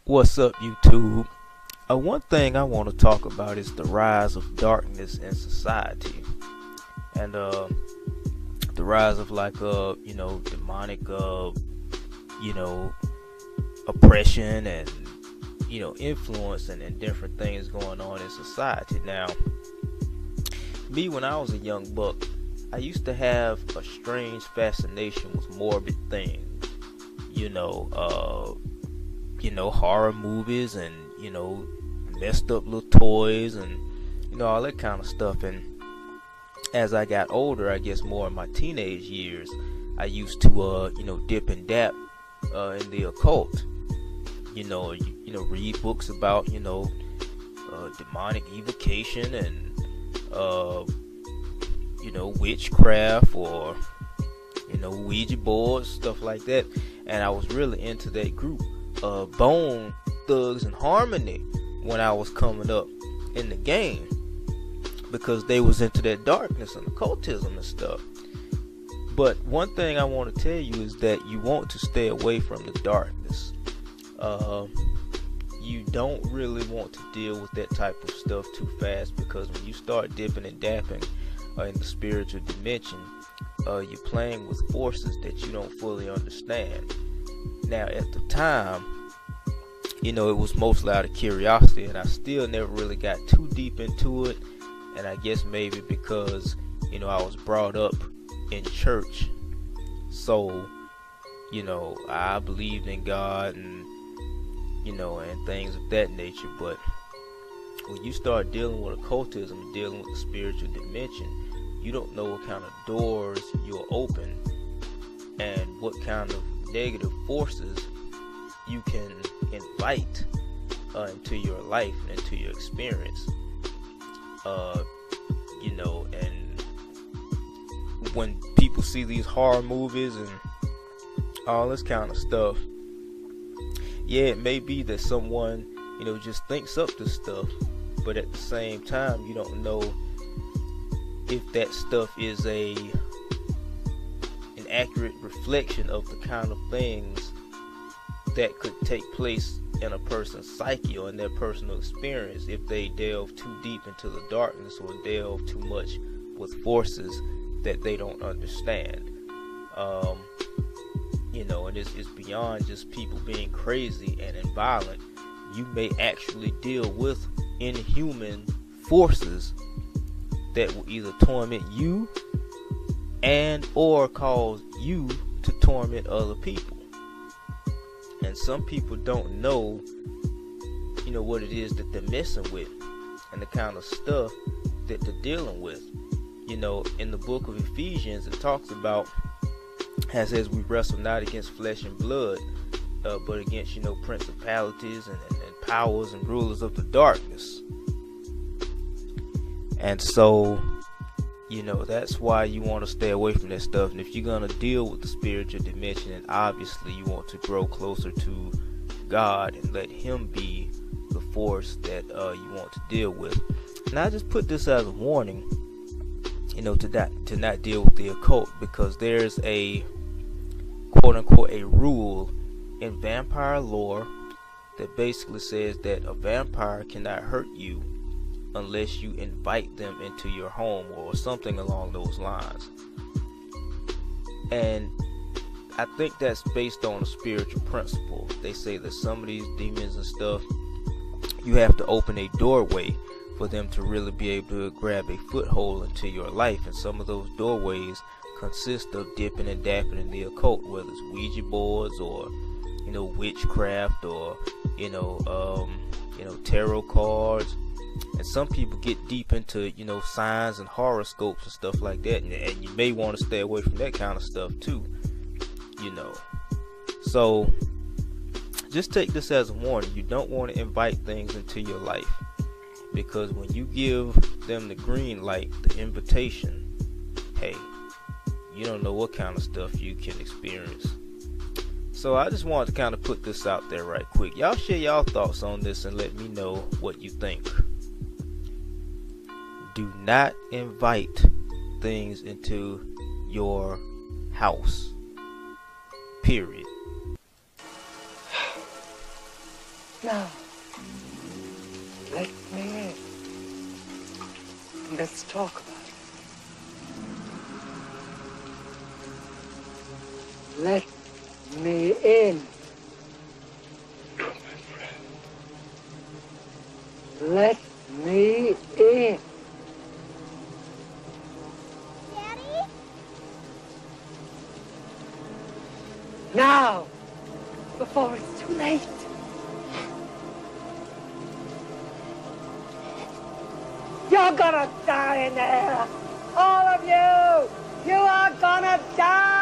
What's up, YouTube? One thing I want to talk about is the rise of darkness in society, and the rise of demonic you know oppression and influence and different things going on in society. Now, me, when I was a young buck, I used to have a strange fascination with morbid things. Horror movies and messed up little toys and all that kind of stuff. And as I got older, I guess more in my teenage years, I used to dip and dap in the occult. Read books about demonic evocation and witchcraft, or Ouija boards, stuff like that. And I was really into that group, Bone Thugs and Harmony, when I was coming up in the game, because they was into that darkness and occultism and stuff. But one thing I want to tell you is that you want to stay away from the darkness. You don't really want to deal with that type of stuff too fast, because when you start dipping and dapping in the spiritual dimension, you're playing with forces that you don't fully understand. Now, at the time, it was mostly out of curiosity, and I still never really got too deep into it. And I guess maybe because I was brought up in church, so I believed in God and and things of that nature. But when you start dealing with occultism and dealing with the spiritual dimension, you don't know what kind of doors you'll open and what kind of negative forces you can invite into your life and into your experience. And when people see these horror movies and all this kind of stuff, yeah, it may be that someone just thinks up this stuff, but at the same time, you don't know if that stuff is an accurate reflection of the kind of things that could take place in a person's psyche or in their personal experience if they delve too deep into the darkness or delve too much with forces that they don't understand. And it's beyond just people being crazy and violent. You may actually deal with inhuman forces that will either torment you and or cause you to torment other people. And some people don't know what it is that they're messing with and the kind of stuff that they're dealing with. In the book of Ephesians, it talks about, as says, we wrestle not against flesh and blood, but against principalities and powers and rulers of the darkness. And so that's why you want to stay away from that stuff. And if you're going to deal with the spiritual dimension, and obviously you want to grow closer to God and let Him be the force that you want to deal with. And I just put this as a warning, to not deal with the occult, because there's a quote unquote a rule in vampire lore that basically says that a vampire cannot hurt you unless you invite them into your home or something along those lines. And I think that's based on a spiritual principle. They say that some of these demons and stuff, you have to open a doorway for them to really be able to grab a foothold into your life. And some of those doorways consist of dipping and dapping in the occult, whether it's Ouija boards or witchcraft or tarot cards. And some people get deep into signs and horoscopes and stuff like that, and you may want to stay away from that kind of stuff too. So just take this as a warning. You don't want to invite things into your life, because when you give them the green light, the invitation, hey, you don't know what kind of stuff you can experience. So I just wanted to kind of put this out there right quick. Y'all share y'all thoughts on this and let me know what you think. Do not invite things into your house. Period. Now, let me in. Let's talk about it. Let me in. You're my friend. Let me in. Daddy? Now, before it's too late. You're gonna die in there. All of you. You are gonna die.